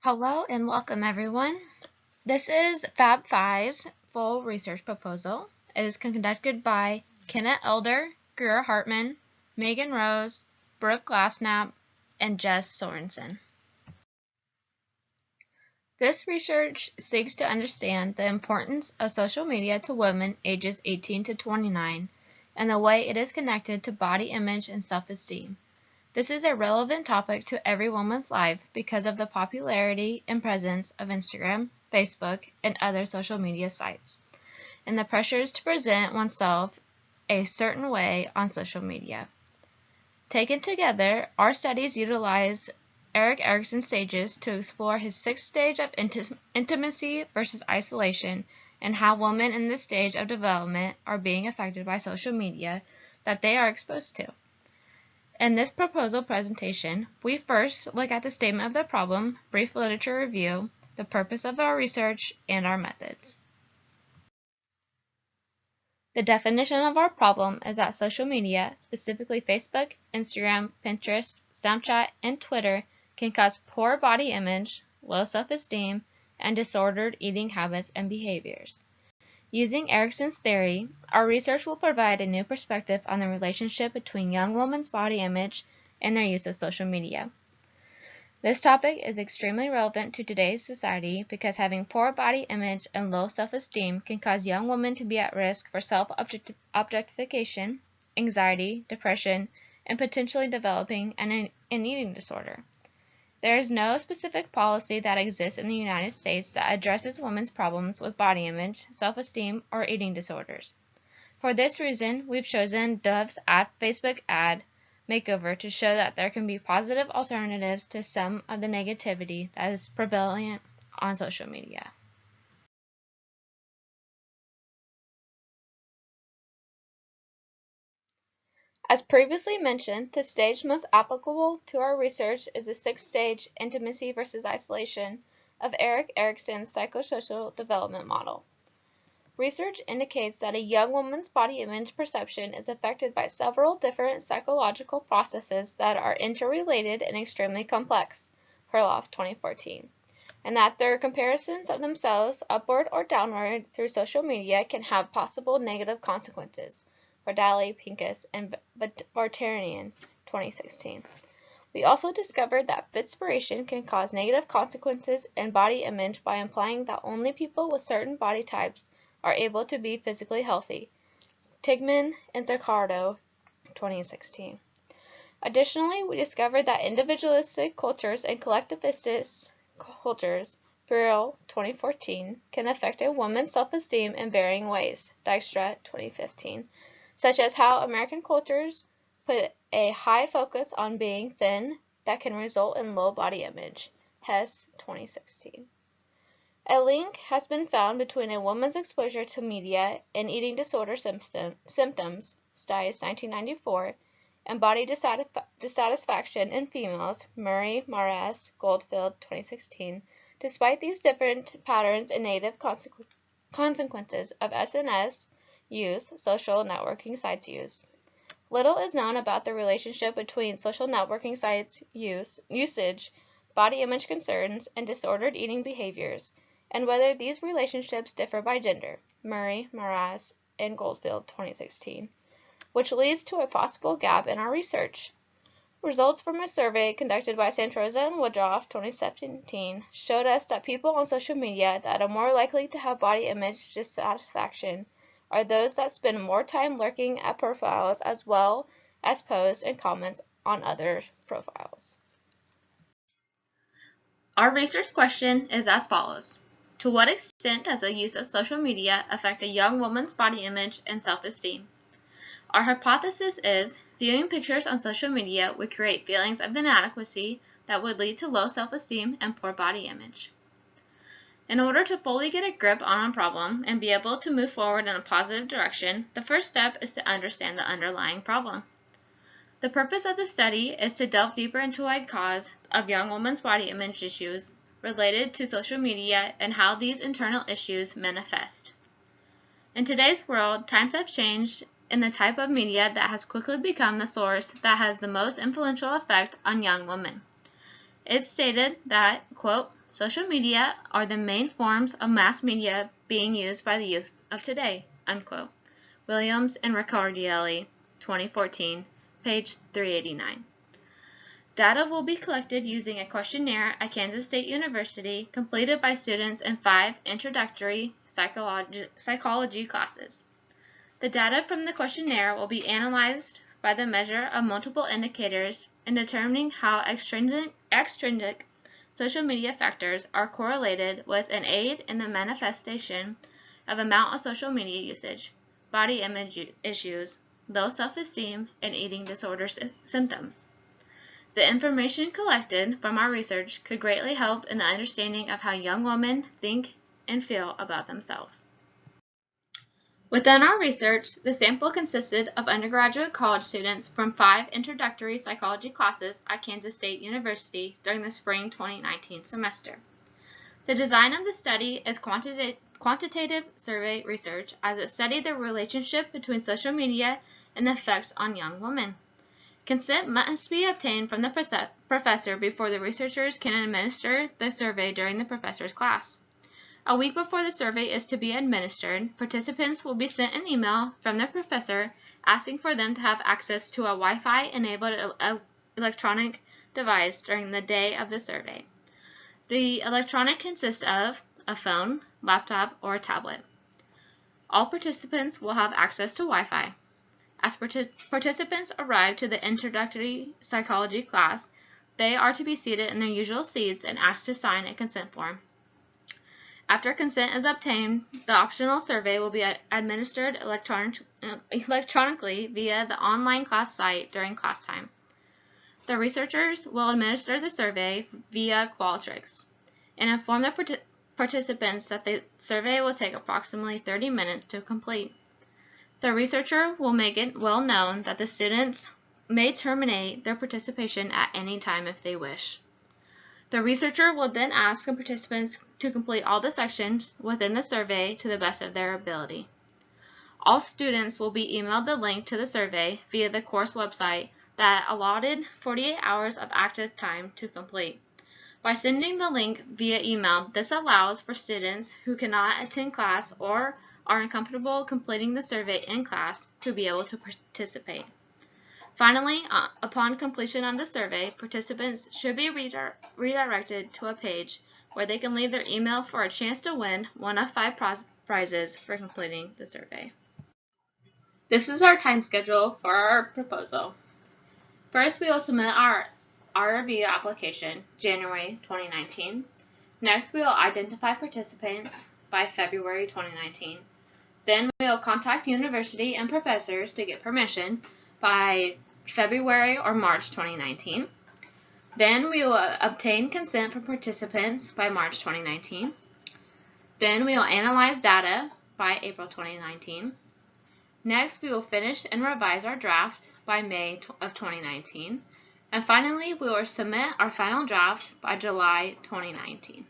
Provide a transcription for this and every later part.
Hello and welcome everyone. This is Fab Five's full research proposal. It is conducted by Kenneth Elder, Greer Hartman, Megan Rose, Brooke Glassnap, and Jess Sorensen. This research seeks to understand the importance of social media to women ages 18 to 29 and the way it is connected to body image and self-esteem. This is a relevant topic to every woman's life because of the popularity and presence of Instagram, Facebook, and other social media sites, and the pressures to present oneself a certain way on social media. Taken together, our studies utilize Erik Erikson's stages to explore his 6th stage of intimacy versus isolation and how women in this stage of development are being affected by social media that they are exposed to. In this proposal presentation, we first look at the statement of the problem, brief literature review, the purpose of our research, and our methods. The definition of our problem is that social media, specifically Facebook, Instagram, Pinterest, Snapchat, and Twitter, can cause poor body image, low self-esteem, and disordered eating habits and behaviors. Using Erikson's theory, our research will provide a new perspective on the relationship between young women's body image and their use of social media. This topic is extremely relevant to today's society because having poor body image and low self-esteem can cause young women to be at risk for self-objectification, anxiety, depression, and potentially developing an eating disorder. There is no specific policy that exists in the United States that addresses women's problems with body image, self-esteem, or eating disorders. For this reason, we've chosen Dove's Facebook ad makeover to show that there can be positive alternatives to some of the negativity that is prevalent on social media. As previously mentioned, the stage most applicable to our research is the 6th stage intimacy versus isolation of Erik Erikson's psychosocial development model. Research indicates that a young woman's body image perception is affected by several different psychological processes that are interrelated and extremely complex, Perloff 2014, and that their comparisons of themselves upward or downward through social media can have possible negative consequences, Bardali, Pincus, and Vartanian 2016. We also discovered that fitspiration can cause negative consequences in body image by implying that only people with certain body types are able to be physically healthy, Tigman and Zaccardo 2016. Additionally, we discovered that individualistic cultures and collectivist cultures, Burrell 2014, can affect a woman's self-esteem in varying ways, Dijkstra 2015, such as how American cultures put a high focus on being thin that can result in low body image, Hess 2016. A link has been found between a woman's exposure to media and eating disorder symptoms, Stice 1994, and body dissatisfaction in females, Murray, Maras, Goldfield 2016, despite these different patterns and negative consequences of SNS use, social networking sites use. Little is known about the relationship between social networking sites usage, body image concerns, and disordered eating behaviors, and whether these relationships differ by gender, Murray, Maras, and Goldfield 2016, which leads to a possible gap in our research. Results from a survey conducted by Santroza and Woodruff 2017 showed us that people on social media that are more likely to have body image dissatisfaction are those that spend more time lurking at profiles as well as posts and comments on other profiles. Our research question is as follows. To what extent does the use of social media affect a young woman's body image and self-esteem? Our hypothesis is viewing pictures on social media would create feelings of inadequacy that would lead to low self-esteem and poor body image. In order to fully get a grip on a problem and be able to move forward in a positive direction, the first step is to understand the underlying problem. The purpose of the study is to delve deeper into a cause of young women's body image issues related to social media and how these internal issues manifest. In today's world, times have changed in the type of media that has quickly become the source that has the most influential effect on young women. It's stated that, quote, social media are the main forms of mass media being used by the youth of today, unquote. Williams and Riccardielli, 2014, page 389. Data will be collected using a questionnaire at Kansas State University completed by students in 5 introductory psychology classes. The data from the questionnaire will be analyzed by the measure of multiple indicators in determining how extrinsic social media factors are correlated with an aid in the manifestation of amount of social media usage, body image issues, low self-esteem, and eating disorder symptoms. The information collected from our research could greatly help in the understanding of how young women think and feel about themselves. Within our research, the sample consisted of undergraduate college students from 5 introductory psychology classes at Kansas State University during the spring 2019 semester. The design of the study is quantitative survey research, as it studied the relationship between social media and the effects on young women. Consent must be obtained from the professor before the researchers can administer the survey during the professor's class. A week before the survey is to be administered, participants will be sent an email from their professor asking for them to have access to a Wi-Fi enabled electronic device during the day of the survey. The electronic consists of a phone, laptop, or a tablet. All participants will have access to Wi-Fi. As participants arrive to the introductory psychology class, they are to be seated in their usual seats and asked to sign a consent form. After consent is obtained, the optional survey will be administered electronically via the online class site during class time. The researchers will administer the survey via Qualtrics and inform the participants that the survey will take approximately 30 minutes to complete. The researcher will make it well known that the students may terminate their participation at any time if they wish. The researcher will then ask the participants to complete all the sections within the survey to the best of their ability. All students will be emailed the link to the survey via the course website that allotted 48 hours of active time to complete. By sending the link via email, this allows for students who cannot attend class or are uncomfortable completing the survey in class to be able to participate. Finally, upon completion of the survey, participants should be redirected to a page where they can leave their email for a chance to win one of 5 prizes for completing the survey. This is our time schedule for our proposal. First, we will submit our review application January 2019. Next, we will identify participants by February 2019. Then we will contact university and professors to get permission by February or March 2019. Then we will obtain consent from participants by March 2019. Then we will analyze data by April 2019. Next, we will finish and revise our draft by May of 2019. And finally, we will submit our final draft by July 2019.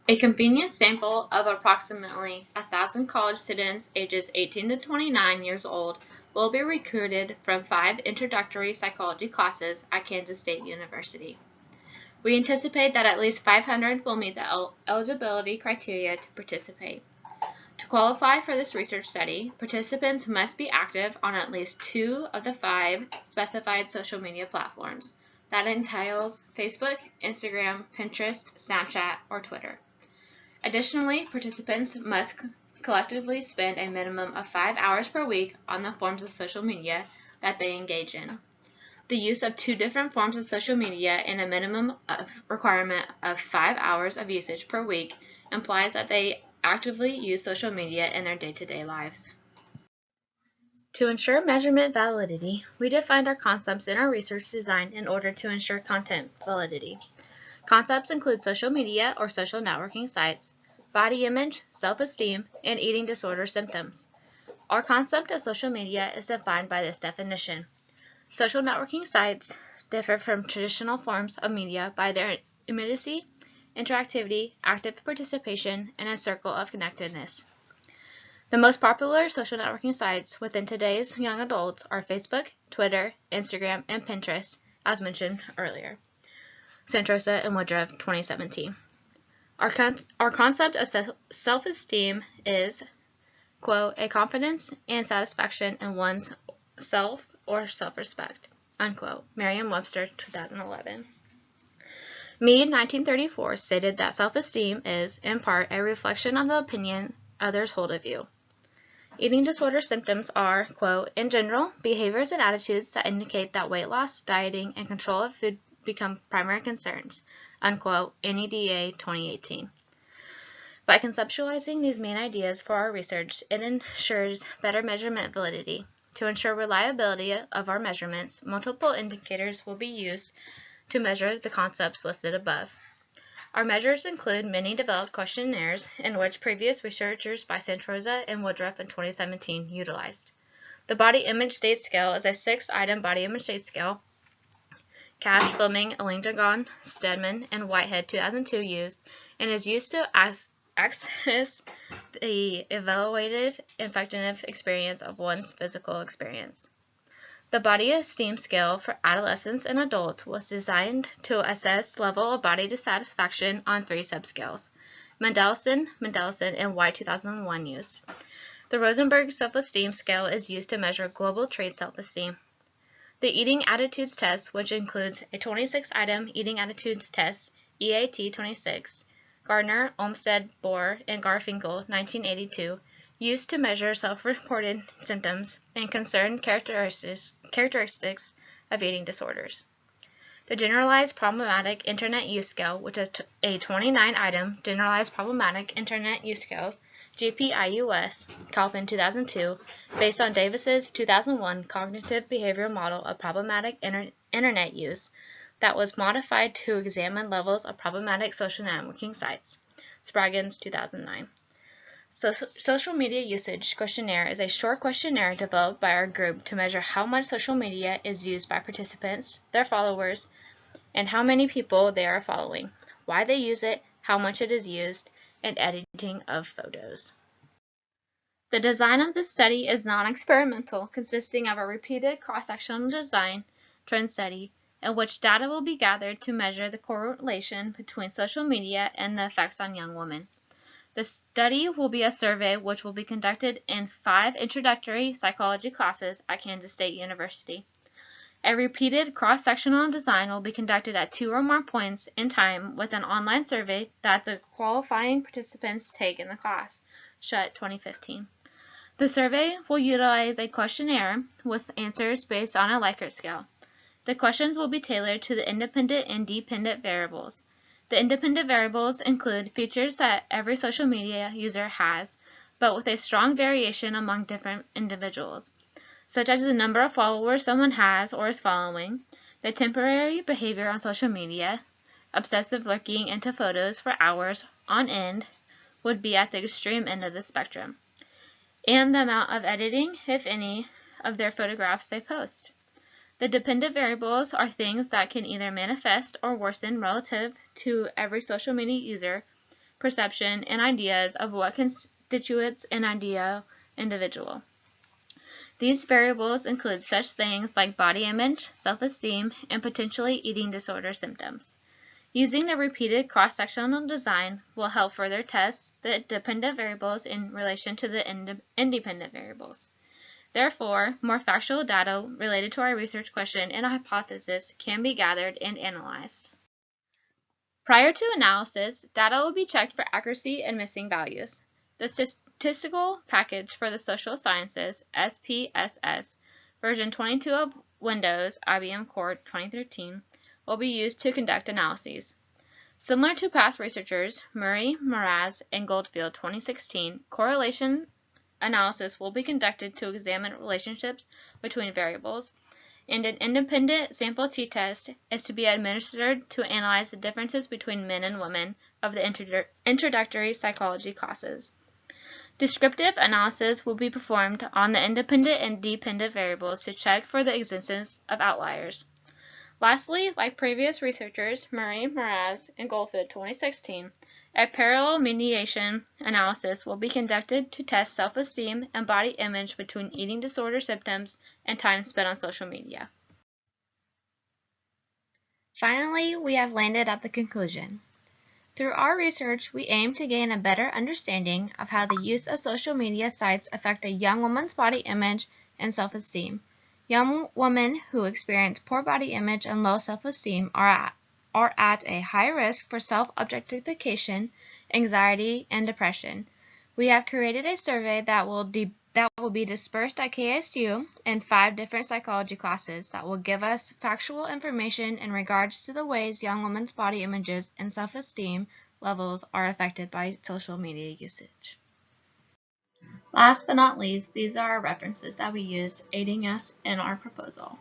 A convenient sample of approximately 1,000 college students ages 18 to 29 years old will be recruited from 5 introductory psychology classes at Kansas State University. We anticipate that at least 500 will meet the eligibility criteria to participate. To qualify for this research study, participants must be active on at least 2 of the 5 specified social media platforms. That entails Facebook, Instagram, Pinterest, Snapchat, or Twitter. Additionally, participants must collectively spend a minimum of 5 hours per week on the forms of social media that they engage in. The use of 2 different forms of social media and a minimum requirement of 5 hours of usage per week implies that they actively use social media in their day-to-day lives. To ensure measurement validity, we defined our concepts in our research design in order to ensure content validity. Concepts include social media or social networking sites, body image, self-esteem, and eating disorder symptoms. Our concept of social media is defined by this definition. Social networking sites differ from traditional forms of media by their immediacy, interactivity, active participation, and a circle of connectedness. The most popular social networking sites within today's young adults are Facebook, Twitter, Instagram, and Pinterest, as mentioned earlier. Santrosa and Woodruff, 2017. Our concept of self-esteem is, quote, a confidence and satisfaction in one's self or self-respect, unquote. Merriam-Webster, 2011. Mead, 1934, stated that self-esteem is, in part, a reflection of the opinion others hold of you. Eating disorder symptoms are, quote, in general, behaviors and attitudes that indicate that weight loss, dieting, and control of food become primary concerns, unquote, NEDA 2018. By conceptualizing these main ideas for our research, it ensures better measurement validity. To ensure reliability of our measurements, multiple indicators will be used to measure the concepts listed above. Our measures include many developed questionnaires in which previous researchers by Santrosa and Woodruff in 2017 utilized. The Body Image State Scale is a 6-item body image state scale. Cash, Fleming, Langdon, Stedman, and Whitehead 2002 used, and is used to access the evaluated affective experience of one's physical experience. The Body Esteem Scale for adolescents and adults was designed to assess level of body dissatisfaction on 3 subscales. Mendelsohn, and White 2001 used. The Rosenberg Self-Esteem Scale is used to measure global trait self-esteem. The Eating Attitudes Test, which includes a 26-item Eating Attitudes Test, EAT 26, Gardner, Olmsted, Bohr, and Garfinkel, 1982, used to measure self-reported symptoms and concerned characteristics of eating disorders. The Generalized Problematic Internet Use Scale, which is a 29-item Generalized Problematic Internet Use Scale, GPIUS, Kaufman 2002, based on Davis's 2001 Cognitive Behavioral Model of Problematic Internet Use, that was modified to examine levels of problematic social networking sites. Spraggins, 2009. Social Media Usage Questionnaire is a short questionnaire developed by our group to measure how much social media is used by participants, their followers, and how many people they are following, why they use it, how much it is used, and editing of photos. The design of this study is non-experimental, consisting of a repeated cross-sectional design trend study in which data will be gathered to measure the correlation between social media and the effects on young women. The study will be a survey which will be conducted in 5 introductory psychology classes at Kansas State University. A repeated cross-sectional design will be conducted at 2 or more points in time with an online survey that the qualifying participants take in the class. Schutt, 2015. The survey will utilize a questionnaire with answers based on a Likert scale. The questions will be tailored to the independent and dependent variables. The independent variables include features that every social media user has, but with a strong variation among different individuals, such as the number of followers someone has or is following, the temporary behavior on social media, obsessive looking into photos for hours on end would be at the extreme end of the spectrum, and the amount of editing, if any, of their photographs they post. The dependent variables are things that can either manifest or worsen relative to every social media user perception and ideas of what constitutes an ideal individual. These variables include such things like body image, self-esteem, and potentially eating disorder symptoms. Using the repeated cross-sectional design will help further test the dependent variables in relation to the independent variables. Therefore, more factual data related to our research question and hypothesis can be gathered and analyzed. Prior to analysis, data will be checked for accuracy and missing values. The Statistical Package for the Social Sciences, SPSS, version 22 of Windows, IBM Core 2013, will be used to conduct analyses. Similar to past researchers, Murray, Mraz, and Goldfield 2016, correlation analysis will be conducted to examine relationships between variables, and an independent sample t-test is to be administered to analyze the differences between men and women of the introductory psychology classes. Descriptive analysis will be performed on the independent and dependent variables to check for the existence of outliers. Lastly, like previous researchers, Murray, Mraz, and Goldfield 2016, a parallel mediation analysis will be conducted to test self-esteem and body image between eating disorder symptoms and time spent on social media. Finally, we have landed at the conclusion. Through our research, we aim to gain a better understanding of how the use of social media sites affect a young woman's body image and self-esteem. Young women who experience poor body image and low self-esteem are at a high risk for self-objectification, anxiety, and depression. We have created a survey that will be dispersed at KSU in 5 different psychology classes that will give us factual information in regards to the ways young women's body images and self-esteem levels are affected by social media usage. Last but not least, these are our references that we used aiding us in our proposal.